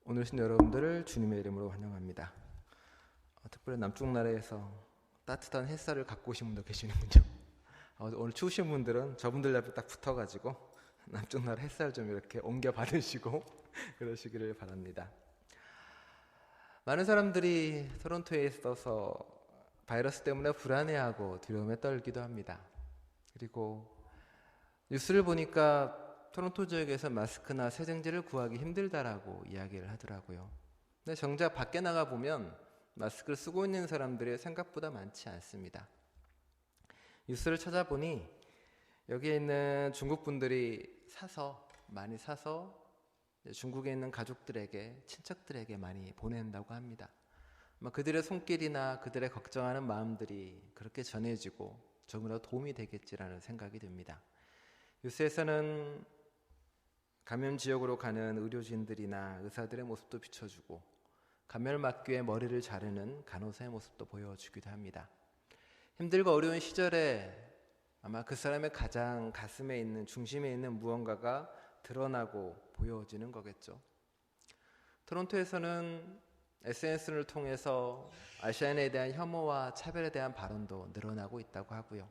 오늘 신 여러분들을 주님의 이름으로 환영합니다. 특별히 남쪽 나라에서 따뜻한 햇살을 갖고 오신 분도 계시는군요. 오늘 추우신 분들은 저분들 옆에 딱 붙어가지고 남쪽 나라 햇살 좀 이렇게 옮겨 받으시고 그러시기를 바랍니다. 많은 사람들이 토론토에 있어서 바이러스 때문에 불안해하고 두려움에 떨기도 합니다. 그리고 뉴스를 보니까 토론토 지역에서 마스크나 세정제를 구하기 힘들다라고 이야기를 하더라고요. 근데 정작 밖에 나가 보면 마스크를 쓰고 있는 사람들이 생각보다 많지 않습니다. 뉴스를 찾아보니 여기에 있는 중국 분들이 많이 사서 중국에 있는 가족들에게, 친척들에게 많이 보낸다고 합니다. 그들의 손길이나 그들의 걱정하는 마음들이 그렇게 전해지고 조금이라도 도움이 되겠지라는 생각이 듭니다. 뉴스에서는 감염 지역으로 가는 의료진들이나 의사들의 모습도 비춰주고 감염을 막기 위해 머리를 자르는 간호사의 모습도 보여주기도 합니다. 힘들고 어려운 시절에 아마 그 사람의 가장 가슴에 있는, 중심에 있는 무언가가 드러나고 보여지는 거겠죠. 토론토에서는 SNS를 통해서 아시아인에 대한 혐오와 차별에 대한 발언도 늘어나고 있다고 하고요.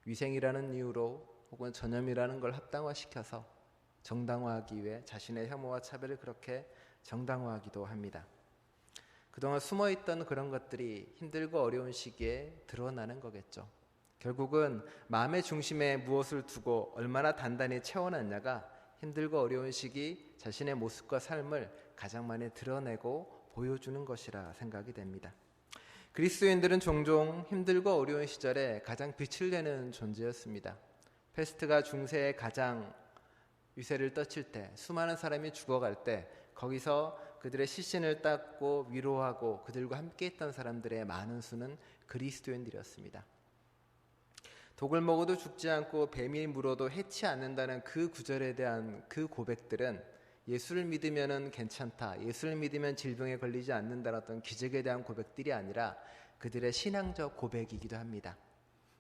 위생이라는 이유로 혹은 전염이라는 걸 합당화시켜서 정당화하기 위해 자신의 혐오와 차별을 그렇게 정당화하기도 합니다. 그동안 숨어있던 그런 것들이 힘들고 어려운 시기에 드러나는 거겠죠. 결국은 마음의 중심에 무엇을 두고 얼마나 단단히 채워놨냐가 힘들고 어려운 시기 자신의 모습과 삶을 가장 많이 드러내고 보여주는 것이라 생각이 됩니다. 그리스도인들은 종종 힘들고 어려운 시절에 가장 빛을 내는 존재였습니다. 패스트가 중세에 가장 위세를 떨칠 때, 수많은 사람이 죽어갈 때 거기서 그들의 시신을 닦고 위로하고 그들과 함께 있던 사람들의 많은 수는 그리스도인들이었습니다. 독을 먹어도 죽지 않고 뱀이 물어도 해치 않는다는 그 구절에 대한 그 고백들은 예수를 믿으면 괜찮다, 예수를 믿으면 질병에 걸리지 않는다는 어떤 기적에 대한 고백들이 아니라 그들의 신앙적 고백이기도 합니다.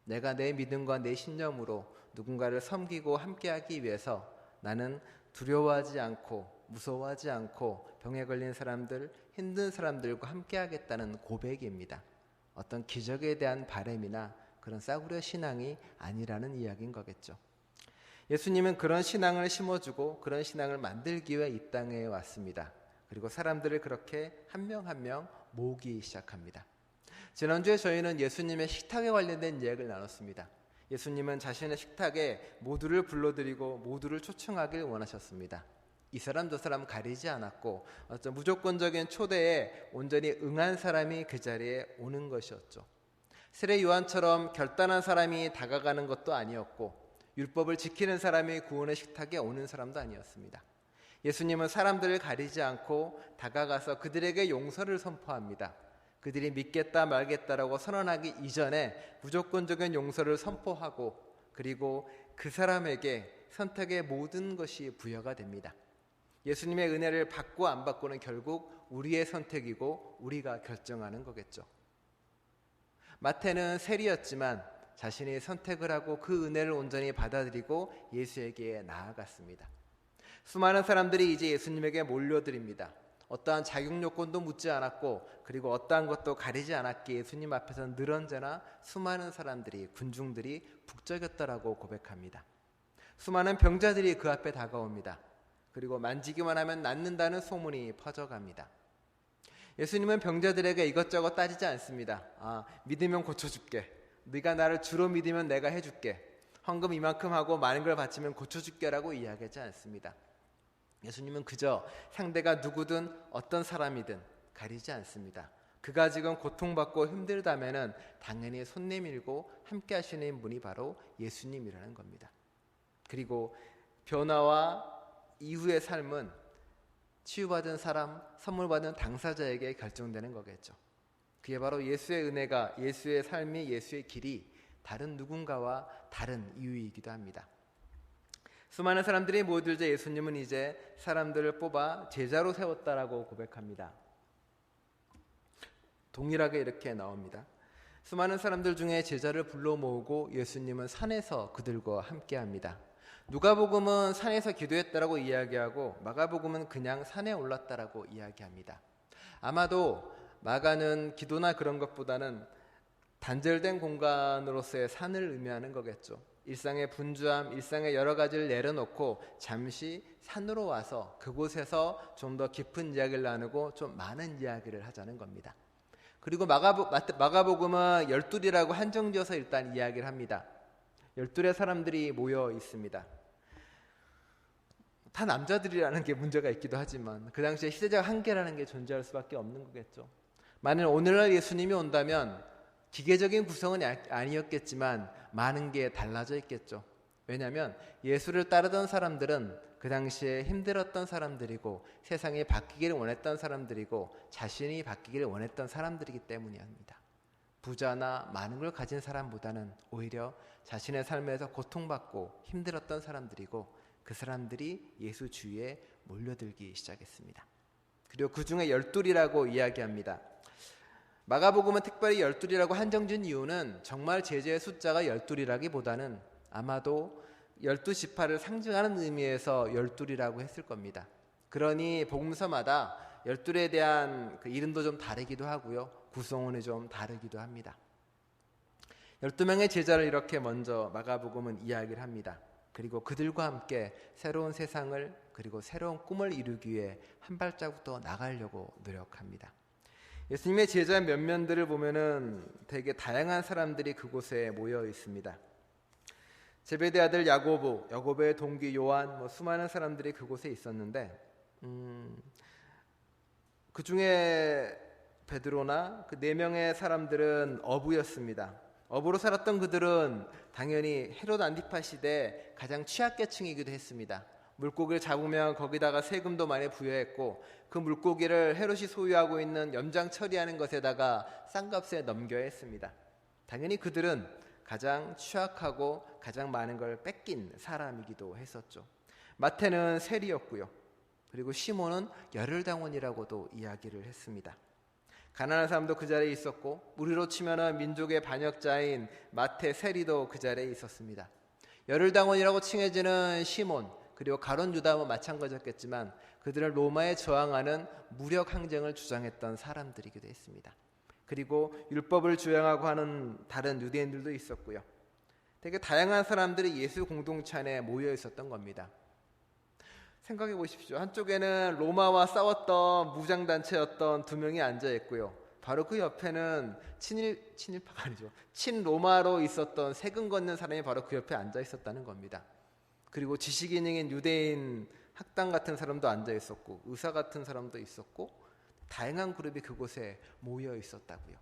내가 내 믿음과 내 신념으로 누군가를 섬기고 함께하기 위해서 나는 두려워하지 않고 무서워하지 않고 병에 걸린 사람들, 힘든 사람들과 함께하겠다는 고백입니다. 어떤 기적에 대한 바람이나 그런 싸구려 신앙이 아니라는 이야기인 거겠죠. 예수님은 그런 신앙을 심어주고 그런 신앙을 만들기 위해 이 땅에 왔습니다. 그리고 사람들을 그렇게 한 명 한 명 모으기 시작합니다. 지난주에 저희는 예수님의 식탁에 관련된 이야기를 나눴습니다. 예수님은 자신의 식탁에 모두를 불러들이고 모두를 초청하길 원하셨습니다. 이 사람 저 사람 가리지 않았고 어떤 무조건적인 초대에 온전히 응한 사람이 그 자리에 오는 것이었죠. 세례 요한처럼 결단한 사람이 다가가는 것도 아니었고 율법을 지키는 사람이 구원의 식탁에 오는 사람도 아니었습니다. 예수님은 사람들을 가리지 않고 다가가서 그들에게 용서를 선포합니다. 그들이 믿겠다 말겠다라고 선언하기 이전에 무조건적인 용서를 선포하고 그리고 그 사람에게 선택의 모든 것이 부여가 됩니다. 예수님의 은혜를 받고 안 받고는 결국 우리의 선택이고 우리가 결정하는 거겠죠. 마태는 세리였지만 자신이 선택을 하고 그 은혜를 온전히 받아들이고 예수에게 나아갔습니다. 수많은 사람들이 이제 예수님에게 몰려들입니다. 어떠한 자격 요건도 묻지 않았고 그리고 어떠한 것도 가리지 않았기에 예수님 앞에서 늘 언제나 수많은 사람들이, 군중들이 북적였다라고 고백합니다. 수많은 병자들이 그 앞에 다가옵니다. 그리고 만지기만 하면 낫는다는 소문이 퍼져갑니다. 예수님은 병자들에게 이것저것 따지지 않습니다. 믿으면 고쳐줄게. 네가 나를 주로 믿으면 내가 해줄게. 헌금 이만큼 하고 많은 걸 바치면 고쳐줄게라고 이야기하지 않습니다. 예수님은 그저 상대가 누구든 어떤 사람이든 가리지 않습니다. 그가 지금 고통받고 힘들다면 당연히 손 내밀고 함께 하시는 분이 바로 예수님이라는 겁니다. 그리고 변화와 이후의 삶은 치유받은 사람, 선물받은 당사자에게 결정되는 거겠죠. 그게 바로 예수의 은혜가, 예수의 삶이, 예수의 길이 다른 누군가와 다른 이유이기도 합니다. 수많은 사람들이 모여들자 예수님은 이제 사람들을 뽑아 제자로 세웠다라고 고백합니다. 동일하게 이렇게 나옵니다. 수많은 사람들 중에 제자를 불러 모으고 예수님은 산에서 그들과 함께합니다. 누가복음은 산에서 기도했다라고 이야기하고 마가복음은 그냥 산에 올랐다라고 이야기합니다. 아마도 마가는 기도나 그런 것보다는 단절된 공간으로서의 산을 의미하는 거겠죠. 일상의 분주함, 일상의 여러 가지를 내려놓고 잠시 산으로 와서 그곳에서 좀 더 깊은 이야기를 나누고 좀 많은 이야기를 하자는 겁니다. 그리고 마가복음은 열둘이라고 한정지어서 일단 이야기를 합니다. 열둘의 사람들이 모여 있습니다. 다 남자들이라는 게 문제가 있기도 하지만 그 당시에 시대적 한계라는 게 존재할 수밖에 없는 거겠죠. 만일 오늘날 예수님이 온다면 기계적인 구성은 아니었겠지만 많은 게 달라져 있겠죠. 왜냐하면 예수를 따르던 사람들은 그 당시에 힘들었던 사람들이고 세상이 바뀌기를 원했던 사람들이고 자신이 바뀌기를 원했던 사람들이기 때문입니다. 부자나 많은 걸 가진 사람보다는 오히려 자신의 삶에서 고통받고 힘들었던 사람들이고 그 사람들이 예수 주위에 몰려들기 시작했습니다. 그리고 그 중에 열둘이라고 이야기합니다. 마가복음은 특별히 열둘이라고 한정진 이유는 정말 제자의 숫자가 열둘이라기보다는 아마도 12지파를 상징하는 의미에서 열둘이라고 했을 겁니다. 그러니 복음서마다 열둘에 대한 그 이름도 좀 다르기도 하고요. 구성원이 좀 다르기도 합니다. 12명의 제자를 이렇게 먼저 마가복음은 이야기를 합니다. 그리고 그들과 함께 새로운 세상을 그리고 새로운 꿈을 이루기 위해 한 발자국 더 나가려고 노력합니다. 예수님의 제자 면면들을 보면은 되게 다양한 사람들이 그곳에 모여 있습니다. 제베데 아들 야고보의 동기 요한, 수많은 사람들이 그곳에 있었는데 그 중에 베드로나 그 4명의 사람들은 어부였습니다. 어부로 살았던 그들은 당연히 헤롯 안티파 시대 가장 취약계층이기도 했습니다. 물고기를 잡으면 거기다가 세금도 많이 부여했고 그 물고기를 헤롯이 소유하고 있는 염장 처리하는 것에다가 싼 값에 넘겨야 했습니다. 당연히 그들은 가장 취약하고 가장 많은 걸 뺏긴 사람이기도 했었죠. 마태는 세리였고요. 그리고 시몬은 열혈당원이라고도 이야기를 했습니다. 가난한 사람도 그 자리에 있었고 우리로 치면은 민족의 반역자인 마태 세리도 그 자리에 있었습니다. 열혈당원이라고 칭해지는 시몬 그리고 가룟 유다도 마찬가지였겠지만 그들은 로마에 저항하는 무력 항쟁을 주장했던 사람들이기도 했습니다. 그리고 율법을 주장하고 하는 다른 유대인들도 있었고요. 되게 다양한 사람들이 예수 공동체 안에 모여 있었던 겁니다. 생각해 보십시오. 한쪽에는 로마와 싸웠던 무장단체였던 2명이 앉아 있고요. 바로 그 옆에는 친일파가 아니죠. 친로마로 있었던 세금 걷는 사람이 바로 그 옆에 앉아 있었다는 겁니다. 그리고 지식인인 유대인 학당 같은 사람도 앉아 있었고 의사 같은 사람도 있었고 다양한 그룹이 그곳에 모여 있었다고요.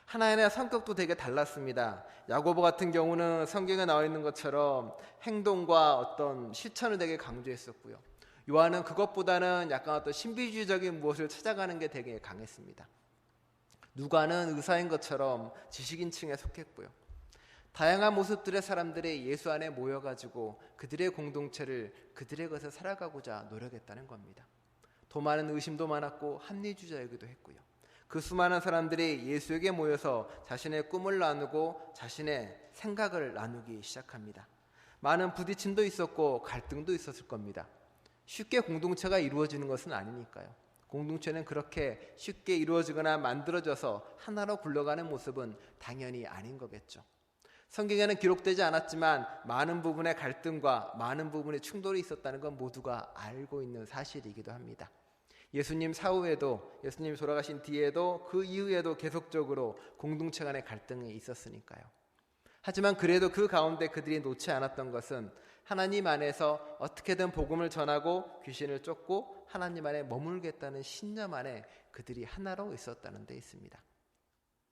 하나하나 성격도 되게 달랐습니다. 야고보 같은 경우는 성경에 나와 있는 것처럼 행동과 어떤 실천을 되게 강조했었고요. 요한은 그것보다는 약간 어떤 신비주의적인 무엇을 찾아가는 게 되게 강했습니다. 누가는 의사인 것처럼 지식인층에 속했고요. 다양한 모습들의 사람들이 예수 안에 모여가지고 그들의 공동체를 그들의 것을 살아가고자 노력했다는 겁니다. 더 많은 의심도 많았고 합리주의자이기도 했고요. 그 수많은 사람들이 예수에게 모여서 자신의 꿈을 나누고 자신의 생각을 나누기 시작합니다. 많은 부딪힘도 있었고 갈등도 있었을 겁니다. 쉽게 공동체가 이루어지는 것은 아니니까요. 공동체는 그렇게 쉽게 이루어지거나 만들어져서 하나로 굴러가는 모습은 당연히 아닌 거겠죠. 성경에는 기록되지 않았지만 많은 부분의 갈등과 많은 부분의 충돌이 있었다는 건 모두가 알고 있는 사실이기도 합니다. 예수님 사후에도 예수님 돌아가신 뒤에도 그 이후에도 계속적으로 공동체 간의 갈등이 있었으니까요. 하지만 그래도 그 가운데 그들이 놓지 않았던 것은 하나님 안에서 어떻게든 복음을 전하고 귀신을 쫓고 하나님 안에 머물겠다는 신념 안에 그들이 하나로 있었다는 데 있습니다.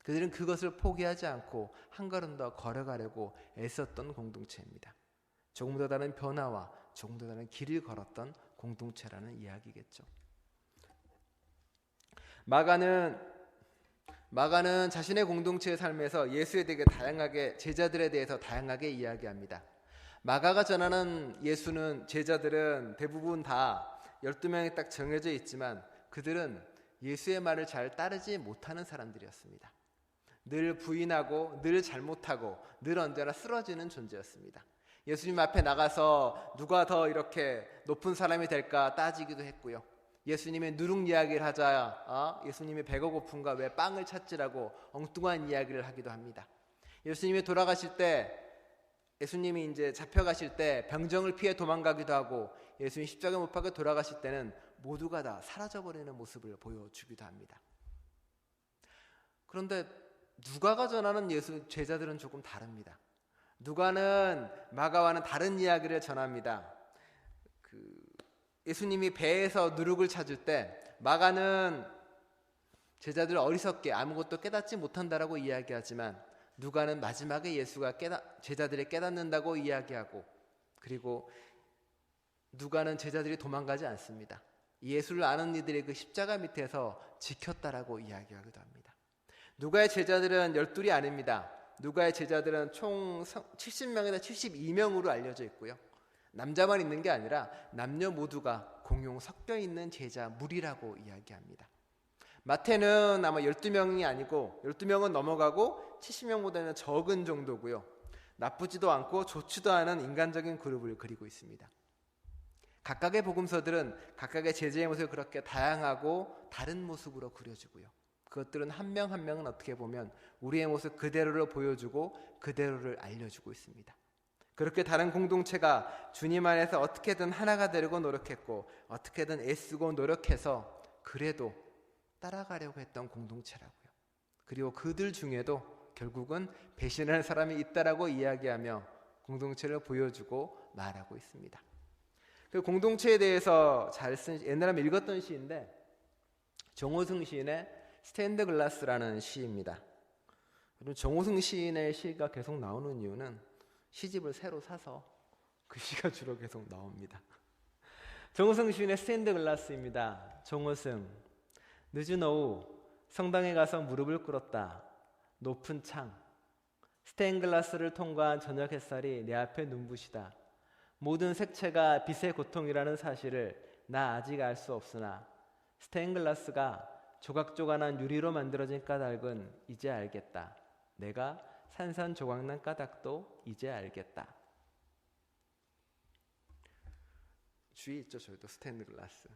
그들은 그것을 포기하지 않고 한 걸음 더 걸어가려고 애썼던 공동체입니다. 조금 더 다른 변화와 조금 더 다른 길을 걸었던 공동체라는 이야기겠죠. 마가는 자신의 공동체의 삶에서 예수에 대해 다양하게 제자들에 대해서 다양하게 이야기합니다. 마가가 전하는 예수는 제자들은 대부분 다 12명이 딱 정해져 있지만 그들은 예수의 말을 잘 따르지 못하는 사람들이었습니다. 늘 부인하고 늘 잘못하고 늘 언제나 쓰러지는 존재였습니다. 예수님 앞에 나가서 누가 더 이렇게 높은 사람이 될까 따지기도 했고요. 예수님의 누룩 이야기를 하자 예수님이 배가 고픈가 왜 빵을 찾지라고 엉뚱한 이야기를 하기도 합니다. 예수님이 돌아가실 때, 예수님이 이제 잡혀가실 때 병정을 피해 도망가기도 하고, 예수님 십자가 못 박혀 돌아가실 때는 모두가 다 사라져버리는 모습을 보여주기도 합니다. 그런데 누가가 전하는 예수 제자들은 조금 다릅니다. 누가는 마가와는 다른 이야기를 전합니다. 예수님이 배에서 누룩을 찾을 때 마가는 제자들 어리석게 아무것도 깨닫지 못한다라고 이야기하지만, 누가는 마지막에 예수가 제자들이 깨닫는다고 이야기하고, 그리고 누가는 제자들이 도망가지 않습니다. 예수를 아는 이들이 그 십자가 밑에서 지켰다라고 이야기하기도 합니다. 누가의 제자들은 12이 아닙니다. 누가의 제자들은 총 70명에서 72명으로 알려져 있고요. 남자만 있는 게 아니라 남녀 모두가 공용 섞여 있는 제자 무리라고 이야기합니다. 마태는 아마 12명이 아니고 12명은 넘어가고 70명보다는 적은 정도고요. 나쁘지도 않고 좋지도 않은 인간적인 그룹을 그리고 있습니다. 각각의 복음서들은 각각의 제자의 모습을 그렇게 다양하고 다른 모습으로 그려주고요. 그것들은 한 명 한 명은 어떻게 보면 우리의 모습 그대로를 보여주고 그대로를 알려주고 있습니다. 그렇게 다른 공동체가 주님 안에서 어떻게든 하나가 되려고 노력했고, 어떻게든 애쓰고 노력해서 그래도 따라가려고 했던 공동체라고요. 그리고 그들 중에도 결국은 배신하는 사람이 있다라고 이야기하며 공동체를 보여주고 말하고 있습니다. 그 공동체에 대해서 잘 쓴, 옛날에 읽었던 시인데 정호승 시인의 스탠드 글라스라는 시입니다. 정호승 시인의 시가 계속 나오는 이유는 시집을 새로 사서 그 시가 주로 계속 나옵니다. 정호승 시인의 스탠드 글라스입니다. 정호승, 늦은 오후 성당에 가서 무릎을 꿇었다. 높은 창, 스테인 글라스를 통과한 저녁 햇살이 내 앞에 눈부시다. 모든 색채가 빛의 고통이라는 사실을 나 아직 알 수 없으나 스테인 글라스가 조각조각난 유리로 만들어진 까닭은 이제 알겠다. 내가 산산조각난 까닭도 이제 알겠다. 주위 있죠, 저희도 스테인 글라스.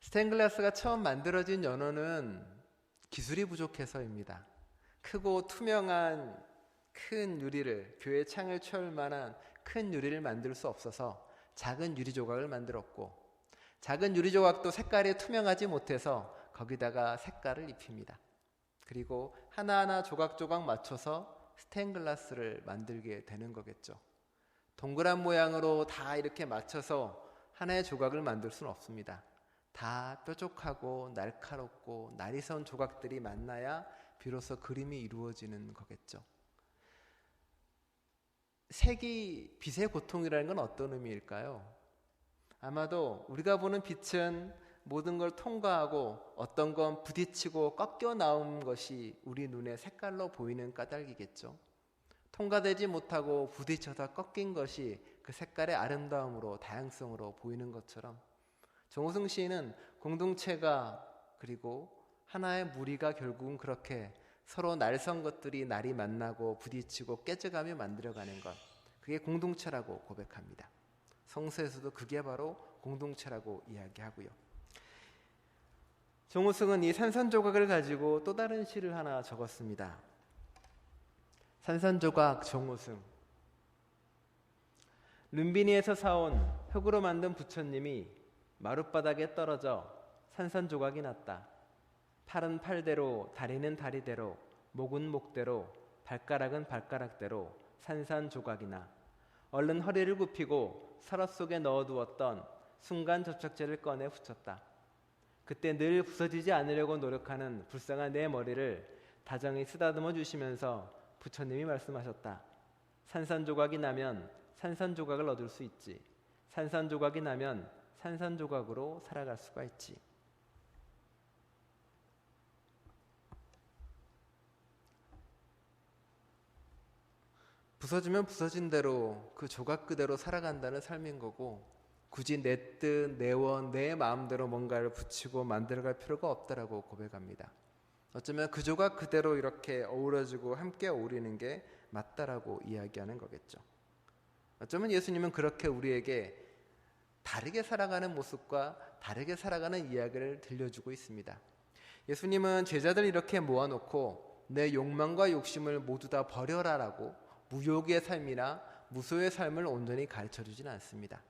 스테인 글라스가 처음 만들어진 연호는 기술이 부족해서입니다. 크고 투명한 큰 유리를, 교회 창을 채울 만한 큰 유리를 만들 수 없어서 작은 유리 조각을 만들었고, 작은 유리 조각도 색깔이 투명하지 못해서 거기다가 색깔을 입힙니다. 그리고 하나하나 조각조각 맞춰서 스테인글라스를 만들게 되는 거겠죠. 동그란 모양으로 다 이렇게 맞춰서 하나의 조각을 만들 수는 없습니다. 다 뾰족하고 날카롭고 날이 선 조각들이 만나야 비로소 그림이 이루어지는 거겠죠. 색이 빛의 고통이라는 건 어떤 의미일까요? 아마도 우리가 보는 빛은 모든 걸 통과하고 어떤 건 부딪히고 꺾여 나온 것이 우리 눈에 색깔로 보이는 까닭이겠죠. 통과되지 못하고 부딪혀서 꺾인 것이 그 색깔의 아름다움으로, 다양성으로 보이는 것처럼 정호승 시인은 공동체가 그리고 하나의 무리가 결국은 그렇게 서로 날선 것들이 날이 만나고 부딪히고 깨져가며 만들어가는 것, 그게 공동체라고 고백합니다. 성서에서도 그게 바로 공동체라고 이야기하고요. 정호승은 이 산산조각을 가지고 또 다른 시를 하나 적었습니다. 산산조각 정호승. 룸비니에서 사온 흙으로 만든 부처님이 마룻바닥에 떨어져 산산조각이 났다. 팔은 팔대로, 다리는 다리대로, 목은 목대로, 발가락은 발가락대로 산산조각이나 얼른 허리를 굽히고 서랍 속에 넣어두었던 순간 접착제를 꺼내 붙였다. 그때 늘 부서지지 않으려고 노력하는 불쌍한 내 머리를 다정히 쓰다듬어 주시면서 부처님이 말씀하셨다. 산산조각이 나면 산산조각을 얻을 수 있지. 산산조각이 나면 산산조각으로 살아갈 수가 있지. 부서지면 부서진 대로 그 조각 그대로 살아간다는 삶인 거고, 굳이 내 뜻, 내 원, 내 마음대로 뭔가를 붙이고 만들어갈 필요가 없다라고 고백합니다. 어쩌면 그 조각 그대로 이렇게 어우러지고 함께 어우리는 게 맞다라고 이야기하는 거겠죠. 어쩌면 예수님은 그렇게 우리에게 다르게 살아가는 모습과 다르게 살아가는 이야기를 들려주고 있습니다. 예수님은 제자들 이렇게 모아놓고 내 욕망과 욕심을 모두 다 버려라라고 무욕의 삶이나 무소의 삶을 온전히 가르쳐주지는 않습니다.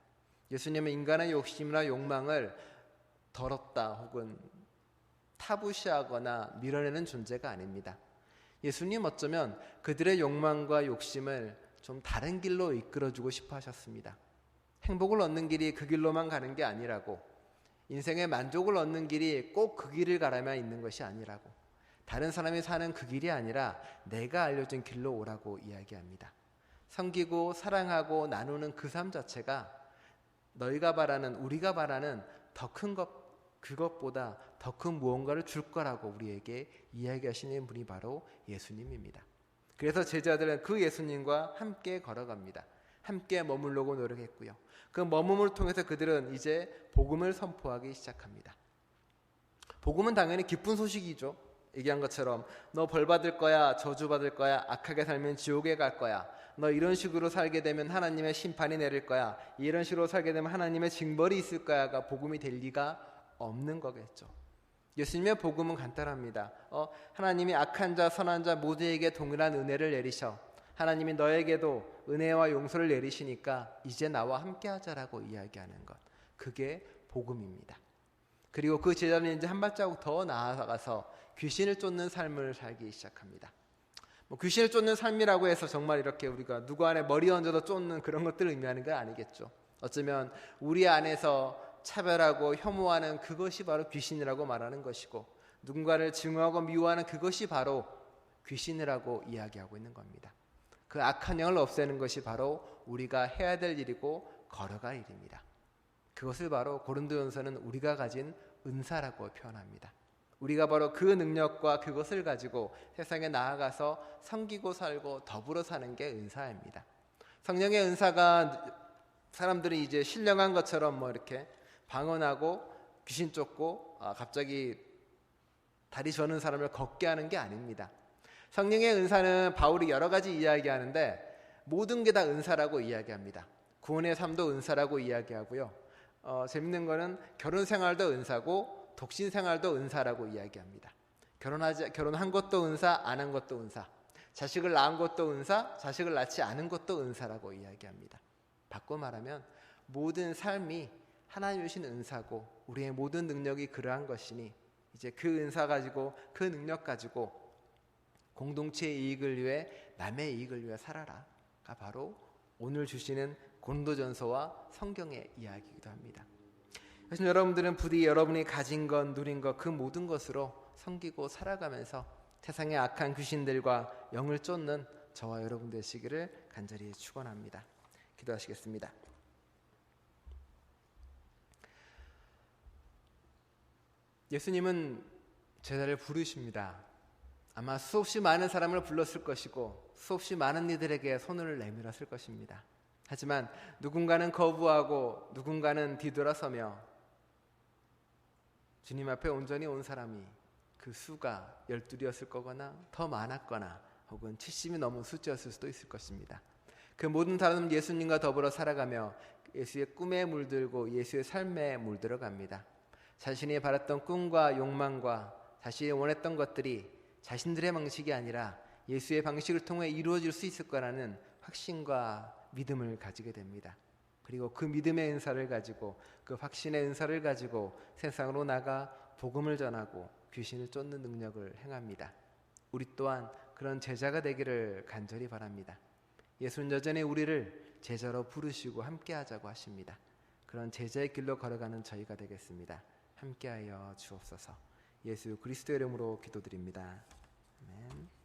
예수님은 인간의 욕심이나 욕망을 더럽다 혹은 타부시하거나 밀어내는 존재가 아닙니다. 예수님 어쩌면 그들의 욕망과 욕심을 좀 다른 길로 이끌어주고 싶어 하셨습니다. 행복을 얻는 길이 그 길로만 가는 게 아니라고, 인생의 만족을 얻는 길이 꼭 그 길을 가라면 있는 것이 아니라고, 다른 사람이 사는 그 길이 아니라 내가 알려준 길로 오라고 이야기합니다. 섬기고 사랑하고 나누는 그 삶 자체가 너희가 바라는, 우리가 바라는 더 큰 것, 그것보다 더 큰 무언가를 줄 거라고 우리에게 이야기하시는 분이 바로 예수님입니다. 그래서 제자들은 그 예수님과 함께 걸어갑니다. 함께 머물려고 노력했고요. 그 머금을 통해서 그들은 이제 복음을 선포하기 시작합니다. 복음은 당연히 기쁜 소식이죠. 얘기한 것처럼 너 벌 받을 거야, 저주 받을 거야, 악하게 살면 지옥에 갈 거야, 너 이런 식으로 살게 되면 하나님의 심판이 내릴 거야, 이런 식으로 살게 되면 하나님의 징벌이 있을 거야가 복음이 될 리가 없는 거겠죠. 예수님의 복음은 간단합니다. 하나님이 악한 자 선한 자 모두에게 동일한 은혜를 내리셔, 하나님이 너에게도 은혜와 용서를 내리시니까 이제 나와 함께 하자라고 이야기하는 것, 그게 복음입니다. 그리고 그 제자는 이제 한 발자국 더 나아가서 귀신을 쫓는 삶을 살기 시작합니다. 귀신을 쫓는 삶이라고 해서 정말 이렇게 우리가 누구 안에 머리 얹어서 쫓는 그런 것들을 의미하는 건 아니겠죠. 어쩌면 우리 안에서 차별하고 혐오하는 그것이 바로 귀신이라고 말하는 것이고, 누군가를 증오하고 미워하는 그것이 바로 귀신이라고 이야기하고 있는 겁니다. 그 악한 영을 없애는 것이 바로 우리가 해야 될 일이고 걸어갈 일입니다. 그것을 바로 고린도전서는 우리가 가진 은사라고 표현합니다. 우리가 바로 그 능력과 그것을 가지고 세상에 나아가서 섬기고 살고 더불어 사는 게 은사입니다. 성령의 은사가 사람들이 이제 신령한 것처럼 이렇게 방언하고 귀신 쫓고 갑자기 다리 저는 사람을 걷게 하는 게 아닙니다. 성령의 은사는 바울이 여러 가지 이야기하는데 모든 게 다 은사라고 이야기합니다. 구원의 삶도 은사라고 이야기하고요. 재밌는 거는 결혼 생활도 은사고 독신 생활도 은사라고 이야기합니다. 결혼한 것도 은사, 안 한 것도 은사, 자식을 낳은 것도 은사, 자식을 낳지 않은 것도 은사라고 이야기합니다. 바꿔 말하면 모든 삶이 하나님이 주신 은사고 우리의 모든 능력이 그러한 것이니 이제 그 은사 가지고 그 능력 가지고 공동체의 이익을 위해 남의 이익을 위해 살아라가 바로 오늘 주시는 고린도전서와 성경의 이야기이기도 합니다. 그래서 여러분들은 부디 여러분이 가진 것, 누린 것, 그 모든 것으로 섬기고 살아가면서 세상의 악한 귀신들과 영을 쫓는 저와 여러분 되시기를 간절히 축원합니다. 기도하시겠습니다. 예수님은 제자를 부르십니다. 아마 수없이 많은 사람을 불렀을 것이고 수없이 많은 이들에게 손을 내밀었을 것입니다. 하지만 누군가는 거부하고 누군가는 뒤돌아서며 주님 앞에 온전히 온 사람이 그 수가 12이었을 거거나 더 많았거나 혹은 70이 넘은 숫자였을 수도 있을 것입니다. 그 모든 사람은 예수님과 더불어 살아가며 예수의 꿈에 물들고 예수의 삶에 물들어갑니다. 자신이 바랐던 꿈과 욕망과 자신이 원했던 것들이 자신들의 방식이 아니라 예수의 방식을 통해 이루어질 수 있을 거라는 확신과 믿음을 가지게 됩니다. 그리고 그 믿음의 은사를 가지고 그 확신의 은사를 가지고 세상으로 나가 복음을 전하고 귀신을 쫓는 능력을 행합니다. 우리 또한 그런 제자가 되기를 간절히 바랍니다. 예수는 여전히 우리를 제자로 부르시고 함께하자고 하십니다. 그런 제자의 길로 걸어가는 저희가 되겠습니다. 함께하여 주옵소서. 예수 그리스도의 이름으로 기도드립니다. 아멘.